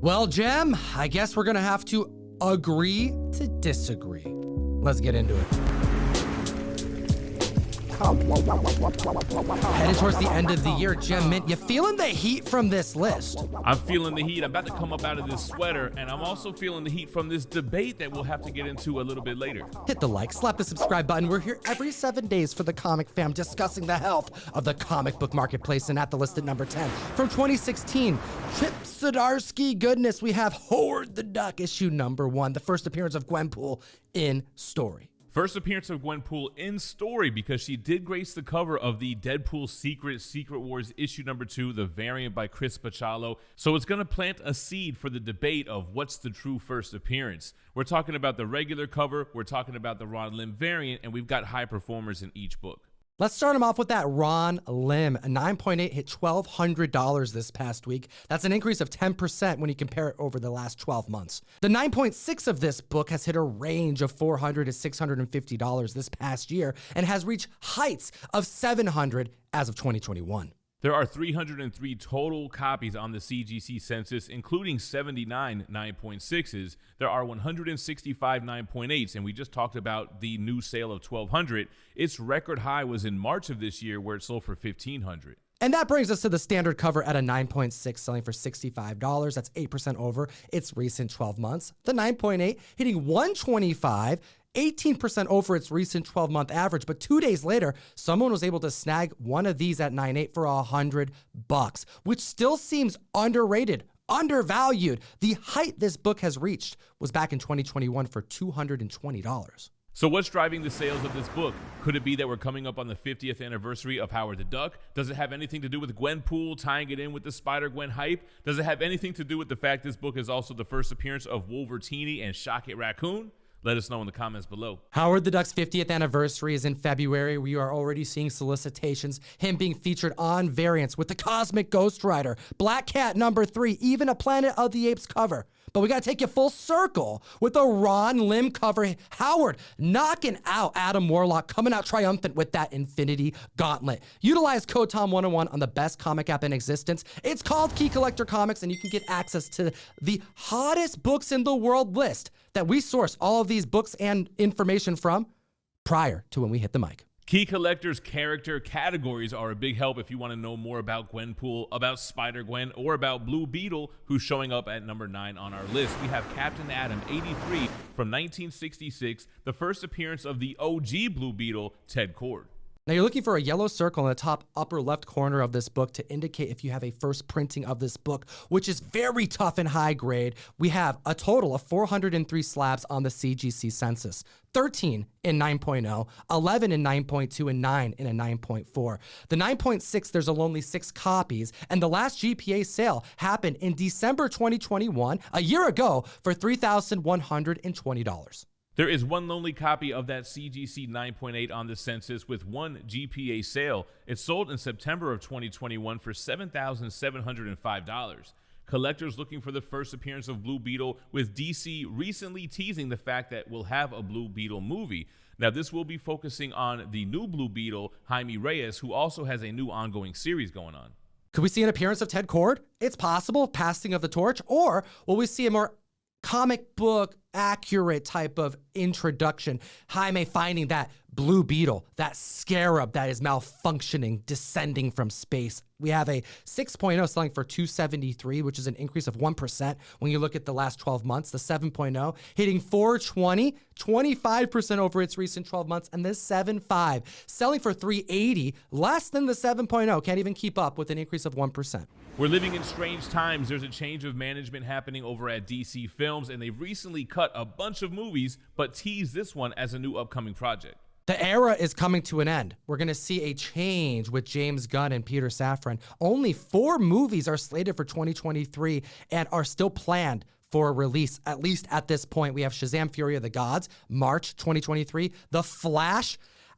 Well, Jem, I guess we're gonna have to agree to disagree. Let's get into it. Headed towards the end of the year, Jem Mint, you feeling the heat from this list? I'm feeling the heat. I'm about to come up out of this sweater, and I'm also feeling the heat from this debate that we'll have to get into a little bit later. Hit the like, slap the subscribe button. We're here every 7 days for the Comic Fam, discussing the health of the comic book marketplace. And at the list at number 10, from 2016, Chip Zdarsky goodness, we have Howard the Duck, issue number 1, the first appearance of Gwenpool in story. First appearance of Gwenpool in story because she did grace the cover of the Deadpool Secret Wars issue number 2, the variant by Chris Bachalo. So it's going to plant a seed for the debate of what's the true first appearance. We're talking about the regular cover, we're talking about the Ron Lim variant, and we've got high performers in each book. Let's start him off with that Ron Lim. A 9.8 hit $1,200 this past week. That's an increase of 10% when you compare it over the last 12 months. The 9.6 of this book has hit a range of $400 to $650 this past year and has reached heights of $700 as of 2021. There are 303 total copies on the CGC census, including 79 9.6s. There are 165 9.8s, and we just talked about the new sale of 1,200. Its record high was in March of this year, where it sold for 1,500. And that brings us to the standard cover at a 9.6, selling for $65. That's 8% over its recent 12 months. The 9.8 hitting $125. 18% over its recent 12-month average, but 2 days later, someone was able to snag one of these at 9.8 for $100, which still seems underrated, undervalued. The height this book has reached was back in 2021 for $220. So what's driving the sales of this book? Could it be that we're coming up on the 50th anniversary of Howard the Duck? Does it have anything to do with Gwenpool, tying it in with the Spider-Gwen hype? Does it have anything to do with the fact this book is also the first appearance of Wolverine and Rocket Raccoon? Let us know in the comments below. Howard the Duck's 50th anniversary is in February. We are already seeing solicitations, him being featured on variants with the Cosmic Ghost Rider, Black Cat number 3, even a Planet of the Apes cover. But we got to take you full circle with a Ron Lim cover. Howard knocking out Adam Warlock, coming out triumphant with that Infinity Gauntlet. Utilize code TOM101 on the best comic app in existence. It's called Key Collector Comics, and you can get access to the hottest books in the world list that we source all of these books and information from prior to when we hit the mic. Key Collector's character categories are a big help if you want to know more about Gwenpool, about Spider-Gwen, or about Blue Beetle, who's showing up at number 9 on our list. We have Captain Atom 83 from 1966, the first appearance of the OG Blue Beetle, Ted Kord. Now you're looking for a yellow circle in the top upper left corner of this book to indicate if you have a first printing of this book, which is very tough and high grade. We have a total of 403 slabs on the CGC census, 13 in 9.0, 11 in 9.2, and 9 in a 9.4. The 9.6, there's only 6 copies, and the last GPA sale happened in December 2021, a year ago, for $3,120. There is one lonely copy of that CGC 9.8 on the census with one GPA sale. It sold in September of 2021 for $7,705. Collectors looking for the first appearance of Blue Beetle, with DC recently teasing the fact that we'll have a Blue Beetle movie. Now, this will be focusing on the new Blue Beetle, Jaime Reyes, who also has a new ongoing series going on. Could we see an appearance of Ted Kord? It's possible, passing of the torch, or will we see a more comic book accurate type of introduction? Jaime finding that Blue Beetle, that scarab that is malfunctioning, descending from space. We have a 6.0 selling for $273, which is an increase of 1% when you look at the last 12 months. The 7.0 hitting $420, 25% over its recent 12 months. And this 7.5 selling for $380, less than the 7.0. Can't even keep up with an increase of 1%. We're living in strange times. There's a change of management happening over at DC Films, and they've recently cut a bunch of movies, but teased this one as a new upcoming project. The era is coming to an end. We're going to see a change with James Gunn and Peter Safran. Only 4 movies are slated for 2023 and are still planned for release, at least at this point. We have Shazam! Fury of the Gods, March 2023. The Flash,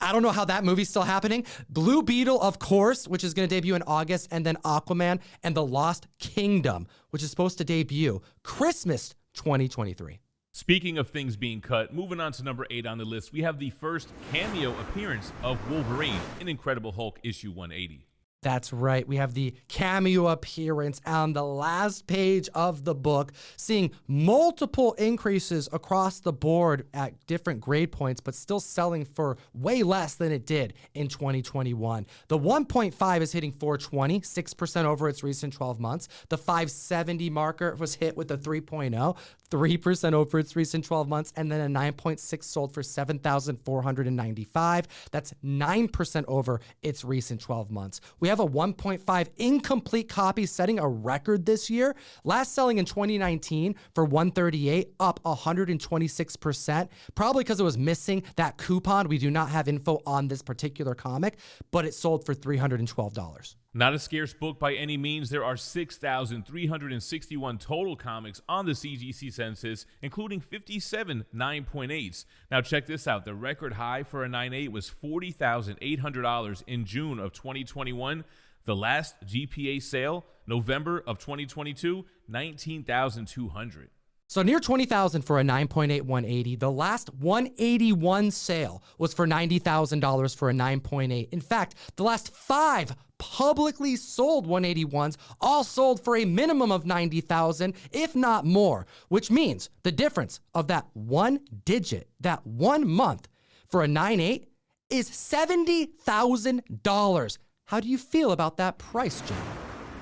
I don't know how that movie's still happening. Blue Beetle, of course, which is going to debut in August, and then Aquaman and The Lost Kingdom, which is supposed to debut Christmas 2023. Speaking of things being cut, moving on to number 8 on the list, we have the first cameo appearance of Wolverine in Incredible Hulk issue 180. That's right. We have the cameo appearance on the last page of the book, seeing multiple increases across the board at different grade points, but still selling for way less than it did in 2021. The 1.5 is hitting 420, 6% over its recent 12 months. The 570 marker was hit with the 3.0, 3% over its recent 12 months, and then a 9.6 sold for $7,495. That's 9% over its recent 12 months. We have a 1.5 incomplete copy setting a record this year. Last selling in 2019 for $138, up 126%, probably because it was missing that coupon. We do not have info on this particular comic, but it sold for $312. Not a scarce book by any means. There are 6,361 total comics on the CGC census, including 57 9.8s. Now check this out. The record high for a 9.8 was $40,800 in June of 2021. The last GPA sale, November of 2022, $19,200. So near $20,000 for a 9.8 180. The last 181 sale was for $90,000 for a 9.8. In fact, the last 5 publicly sold 181s all sold for a minimum of $90,000, if not more, which means the difference of that one digit, that 1 month for a 9.8 is $70,000. How do you feel about that price, Jim?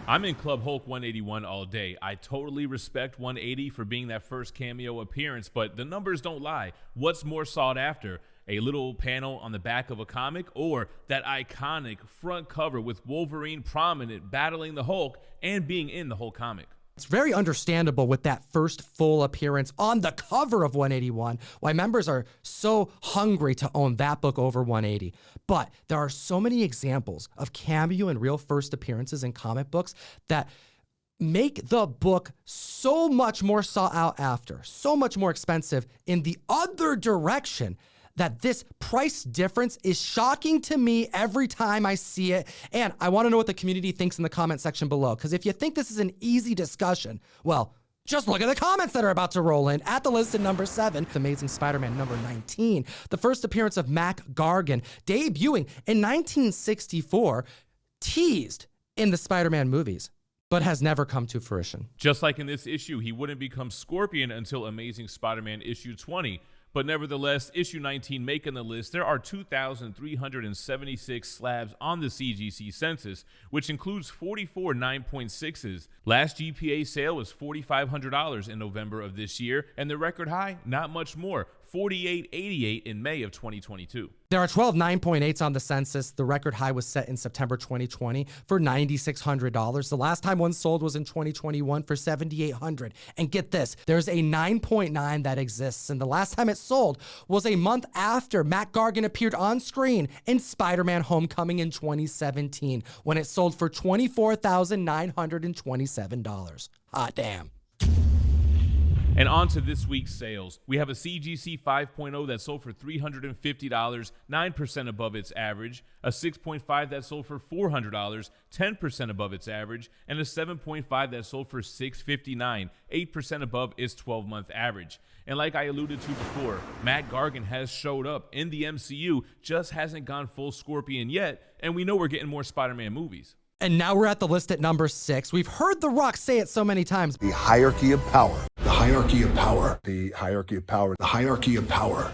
I'm in Club Hulk 181 all day. I totally respect 180 for being that first cameo appearance, but the numbers don't lie. What's more sought after? A little panel on the back of a comic, or that iconic front cover with Wolverine prominent battling the Hulk and being in the whole comic? It's very understandable with that first full appearance on the cover of 181 why members are so hungry to own that book over 180. But there are so many examples of cameo and real first appearances in comic books that make the book so much more sought out after, so much more expensive in the other direction, that this price difference is shocking to me every time I see it. And I want to know what the community thinks in the comment section below, because if you think this is an easy discussion, well, just look at the comments that are about to roll in. At the list at number 7, Amazing Spider-Man number 19, the first appearance of Mac Gargan, debuting in 1964, teased in the Spider-Man movies, but has never come to fruition. Just like in this issue, he wouldn't become Scorpion until Amazing Spider-Man issue 20. But nevertheless, issue 19 making the list, there are 2,376 slabs on the CGC census, which includes 44 9.6s. Last GPA sale was $4,500 in November of this year, and the record high, not much more, $48.88 in May of 2022. There are 12 9.8s on the census. The record high was set in September 2020 for $9,600. The last time one sold was in 2021 for $7,800. And get this, there's a 9.9 that exists, and the last time it sold was a month after Mac Gargan appeared on screen in Spider-Man Homecoming in 2017, when it sold for $24,927. Hot damn. And on to this week's sales. We have a CGC 5.0 that sold for $350, 9% above its average, a 6.5 that sold for $400, 10% above its average, and a 7.5 that sold for $659, 8% above its 12-month average. And like I alluded to before, Matt Gargan has showed up in the MCU, just hasn't gone full Scorpion yet, and we know we're getting more Spider-Man movies. And now we're at the list at number 6. We've heard The Rock say it so many times. The hierarchy of power. The hierarchy of power. The hierarchy of power. The hierarchy of power.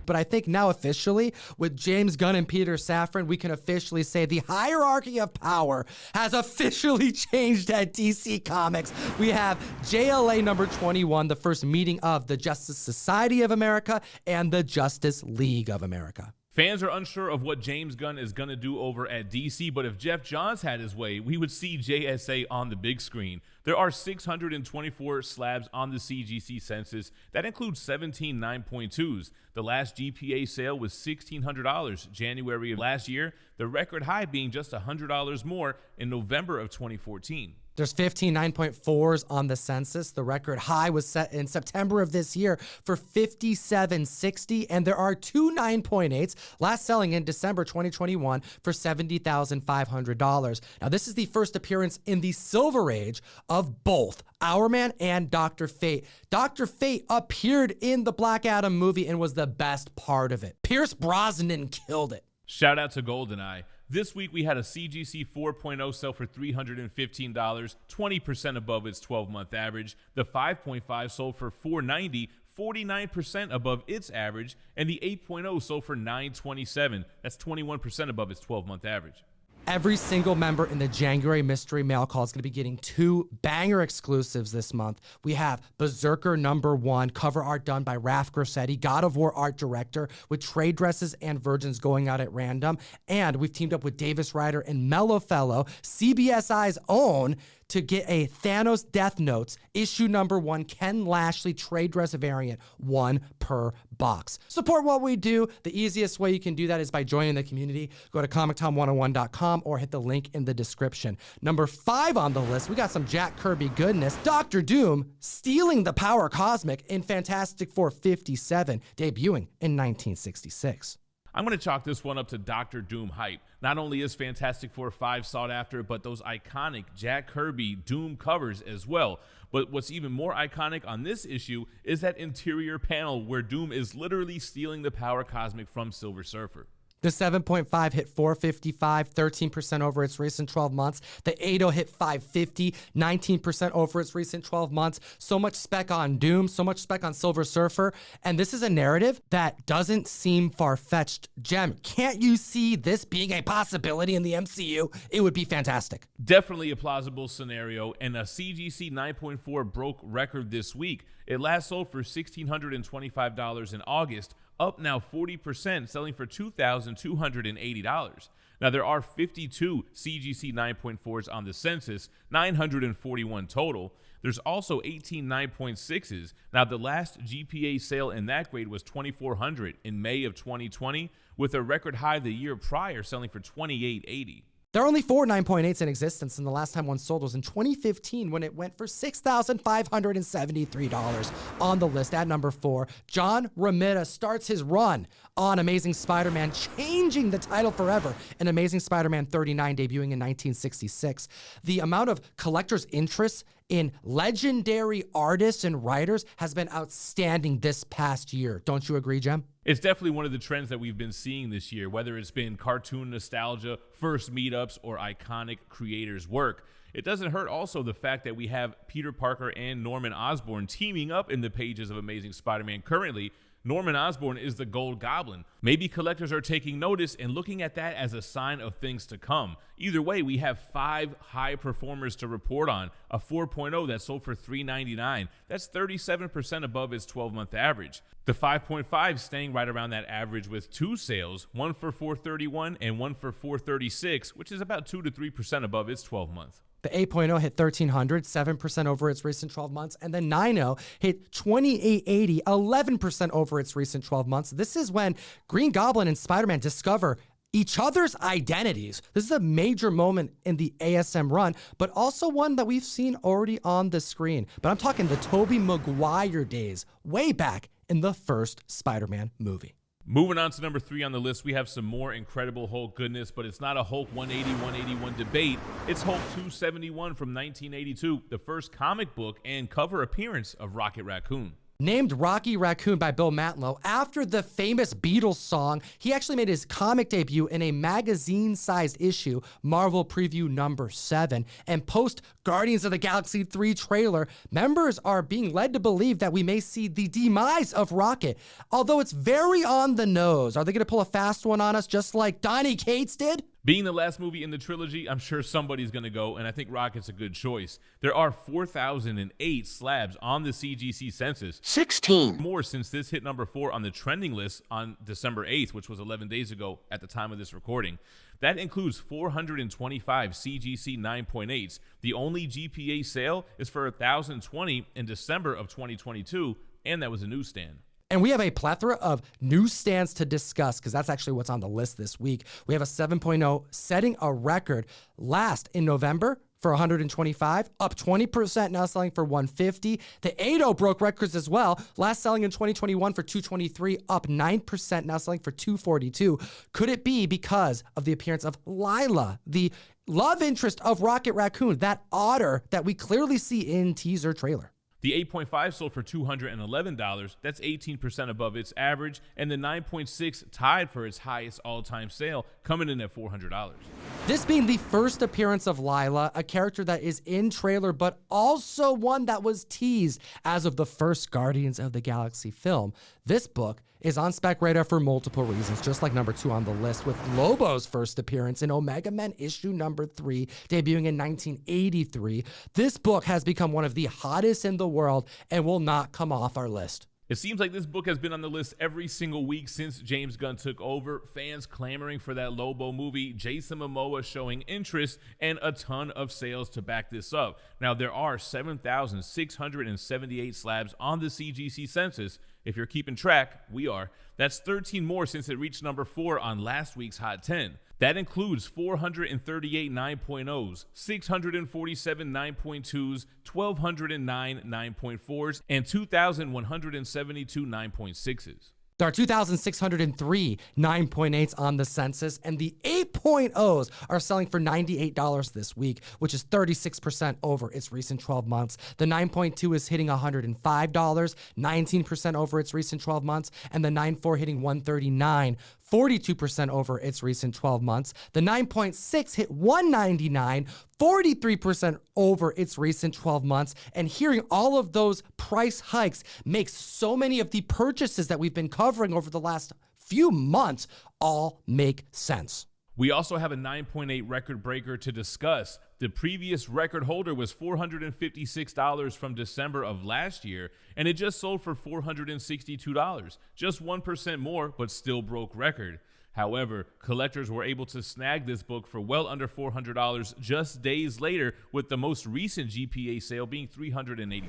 But I think now officially, with James Gunn and Peter Safran, we can officially say the hierarchy of power has officially changed at DC Comics. We have JLA number 21, the first meeting of the Justice Society of America and the Justice League of America. Fans are unsure of what James Gunn is going to do over at DC, but if Jeff Johns had his way, we would see JSA on the big screen. There are 624 slabs on the CGC census. That includes 17 9.2s. The last GPA sale was $1,600 January of last year, the record high being just $100 more in November of 2014. There's 15 9.4s on the census. The record high was set in September of this year for $57.60, and there are 2 9.8s, last selling in December 2021 for $70,500. Now, this is the first appearance in the Silver Age of both Hourman and Dr. Fate. Dr. Fate appeared in the Black Adam movie and was the best part of it. Pierce Brosnan killed it. Shout out to GoldenEye. This week we had a CGC 4.0 sell for $315, 20% above its 12-month average. The 5.5 sold for $490, 49% above its average, and the 8.0 sold for $927. That's 21% above its 12-month average. Every single member in the January Mystery Mail Call is going to be getting 2 banger exclusives this month. We have Berserker #1, cover art done by Raph Grassetti, God of War art director, with trade dresses and virgins going out at random. And we've teamed up with Davis Ryder and Mellow Fellow, CBSI's own, to get a Thanos Death Notes issue #1 Ken Lashley trade dress variant, 1 per box. Support what we do. The easiest way you can do that is by joining the community. Go to comictom101.com or hit the link in the description. Number 5 on the list, we got some Jack Kirby goodness. Dr. Doom stealing the power cosmic in Fantastic Four 57, debuting in 1966. I'm going to chalk this one up to Dr. Doom hype. Not only is Fantastic Four 5 sought after, but those iconic Jack Kirby Doom covers as well. But what's even more iconic on this issue is that interior panel where Doom is literally stealing the power cosmic from Silver Surfer. The 7.5 hit 455, 13% over its recent 12 months. The 8.0 hit 550, 19% over its recent 12 months. So much spec on Doom, so much spec on Silver Surfer. And this is a narrative that doesn't seem far-fetched. Jem, can't you see this being a possibility in the MCU? It would be fantastic. Definitely a plausible scenario, and a CGC 9.4 broke record this week. It last sold for $1,625 in August, up now 40%, selling for $2,280. Now, there are 52 CGC 9.4s on the census, 941 total. There's also 18 9.6s. Now, the last GPA sale in that grade was 2,400 in May of 2020, with a record high the year prior selling for $2,880. There are only 4 9.8s in existence, and the last time one sold was in 2015 when it went for $6,573 on the list. At number 4, John Romita starts his run on Amazing Spider-Man, changing the title forever in Amazing Spider-Man 39, debuting in 1966. The amount of collectors' interest in legendary artists and writers has been outstanding this past year. Don't you agree, Jem? It's definitely one of the trends that we've been seeing this year, whether it's been cartoon nostalgia, first meetups, or iconic creators' work. It doesn't hurt also the fact that we have Peter Parker and Norman Osborn teaming up in the pages of Amazing Spider-Man currently. Norman Osborn is the Gold Goblin. Maybe collectors are taking notice and looking at that as a sign of things to come. Either way, we have 5 high performers to report on. A 4.0 that sold for $399. That's 37% above its 12-month average. The 5.5 staying right around that average with 2 sales, one for $431 and one for $436, which is about 2 to 3% above its 12-month. The 8.0 hit 1,300, 7% over its recent 12 months. And the 9.0 hit 2,880, 11% over its recent 12 months. This is when Green Goblin and Spider-Man discover each other's identities. This is a major moment in the ASM run, but also one that we've seen already on the screen. But I'm talking the Tobey Maguire days, way back in the first Spider-Man movie. Moving on to number 3 on the list, we have some more Incredible Hulk goodness, but it's not a Hulk 180-181 debate. It's Hulk 271 from 1982, the first comic book and cover appearance of Rocket Raccoon. Named Rocky Raccoon by Bill Mantlo after the famous Beatles song, he actually made his comic debut in a magazine-sized issue, Marvel Preview number 7. And post Guardians of the Galaxy 3 trailer, members are being led to believe that we may see the demise of Rocket. Although it's very on the nose. Are they going to pull a fast one on us just like Donny Cates did? Being the last movie in the trilogy, I'm sure somebody's going to go, and I think Rocket's a good choice. There are 4,008 slabs on the CGC census. 16 more since this hit number 4 on the trending list on December 8th, which was 11 days ago at the time of this recording. That includes 425 CGC 9.8s. The only GPA sale is for 1,020 in December of 2022, and that was a newsstand. And we have a plethora of newsstands to discuss because that's actually what's on the list this week. We have a 7.0 setting a record last in November for 125, up 20%, now selling for 150. The 8.0 broke records as well, last selling in 2021 for 223, up 9%, now selling for 242. Could it be because of the appearance of Lila, the love interest of Rocket Raccoon, that otter that we clearly see in teaser trailer? The 8.5 sold for $211. That's 18% above its average. And the 9.6 tied for its highest all-time sale, coming in at $400. This being the first appearance of Lila, a character that is in trailer, but also one that was teased as of the first Guardians of the Galaxy film. This book is on spec radar for multiple reasons, just like number 2 on the list, with Lobo's first appearance in Omega Men issue number 3, debuting in 1983. This book has become one of the hottest in the world and will not come off our list. It seems like this book has been on the list every single week since James Gunn took over, fans clamoring for that Lobo movie, Jason Momoa showing interest, and a ton of sales to back this up. Now, there are 7,678 slabs on the CGC census. If you're keeping track, we are. That's 13 more since it reached number 4 on last week's Hot 10. That includes 438 9.0s, 647 9.2s, 1,209 9.4s, and 2,172 9.6s. There are 2,603 9.8s on the census, and the 8.0s are selling for $98 this week, which is 36% over its recent 12 months. The 9.2 is hitting $105, 19% over its recent 12 months, and the 9.4 hitting $139, 42% over its recent 12 months. The 9.6 hit $199, 43% over its recent 12 months. And hearing all of those price hikes makes so many of the purchases that we've been covering over the last few months all make sense. We also have a 9.8 record breaker to discuss. The previous record holder was $456 from December of last year, and it just sold for $462. Just 1% more, but still broke record. However, collectors were able to snag this book for well under $400 just days later, with the most recent GPA sale being $384.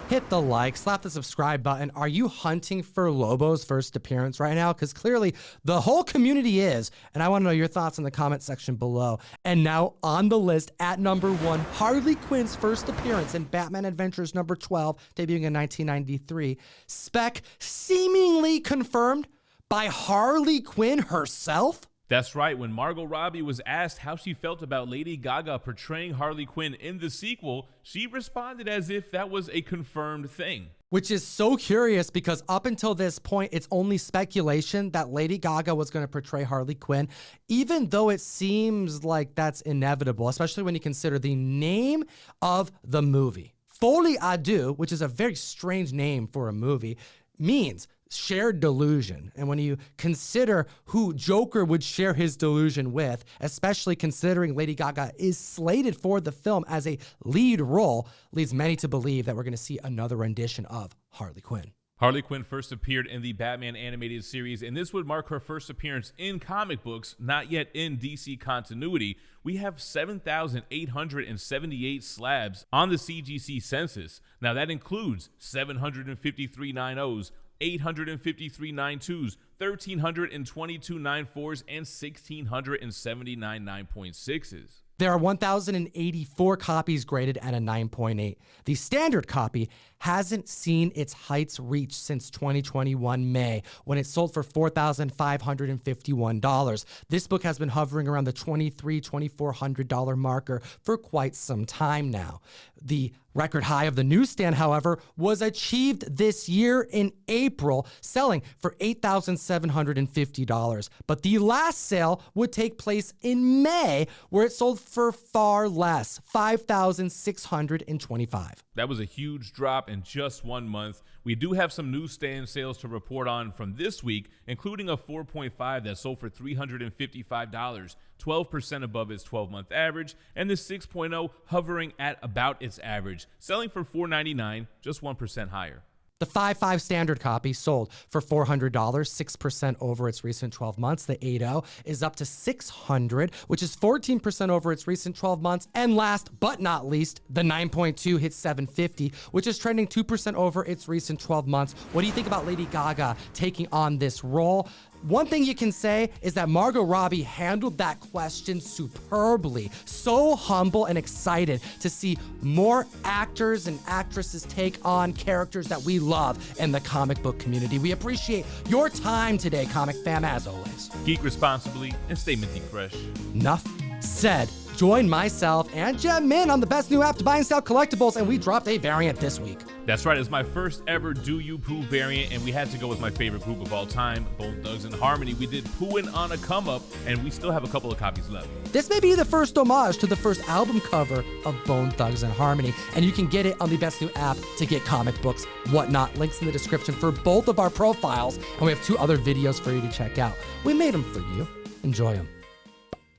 Hit the like, slap the subscribe button. Are you hunting for Lobo's first appearance right now? Because clearly the whole community is, and I want to know your thoughts in the comment section below. And now on the list at number 1, Harley Quinn's first appearance in Batman Adventures number 12, debuting in 1993. Spec seemingly confirmed by Harley Quinn herself? That's right. When Margot Robbie was asked how she felt about Lady Gaga portraying Harley Quinn in the sequel, she responded as if that was a confirmed thing. Which is so curious because up until this point, it's only speculation that Lady Gaga was going to portray Harley Quinn, even though it seems like that's inevitable, especially when you consider the name of the movie. Folie à Deux, which is a very strange name for a movie, means shared delusion. And when you consider who Joker would share his delusion with, especially considering Lady Gaga is slated for the film as a lead role, leads many to believe that we're going to see another rendition of Harley Quinn. Harley Quinn first appeared in the Batman animated series, and this would mark her first appearance in comic books, not yet in DC continuity. We have 7,878 slabs on the CGC census. Now that includes 753 9.0s, 853 9.2s, 1,322 9.4s, and 1,679 9.6s. There are 1,084 copies graded at a 9.8. The standard copy hasn't seen its heights reached since 2021 May, when it sold for $4,551. This book has been hovering around the $2,400 marker for quite some time now. The record high of the newsstand, however, was achieved this year in April, selling for $8,750. But the last sale would take place in May, where it sold for far less, $5,625. That was a huge drop in just 1 month. We do have some newsstand sales to report on from this week, including a 4.5 that sold for $355, 12% above its 12-month average, and the 6.0 hovering at about its average, selling for $499, just 1% higher. The 5.5 standard copy sold for $400, 6% over its recent 12 months. The 8.0 is up to $600, which is 14% over its recent 12 months. And last but not least, the 9.2 hits $750, which is trending 2% over its recent 12 months. What do you think about Lady Gaga taking on this role? One thing you can say is that Margot Robbie handled that question superbly. So humble and excited to see more actors and actresses take on characters that we love in the comic book community. We appreciate your time today, comic fam, as always. Geek responsibly and stay minty fresh. Enough said. Join myself and Jem Min on the best new app to buy and sell collectibles, and we dropped a variant this week. That's right, it's my first ever Do You Pooh variant, and we had to go with my favorite group of all time, Bone Thugs and Harmony. We did Poohin' on a Come Up, and we still have a couple of copies left. This may be the first homage to the first album cover of Bone Thugs and Harmony, and you can get it on the best new app to get comic books, whatnot. Links in the description for both of our profiles, and we have 2 other videos for you to check out. We made them for you. Enjoy them.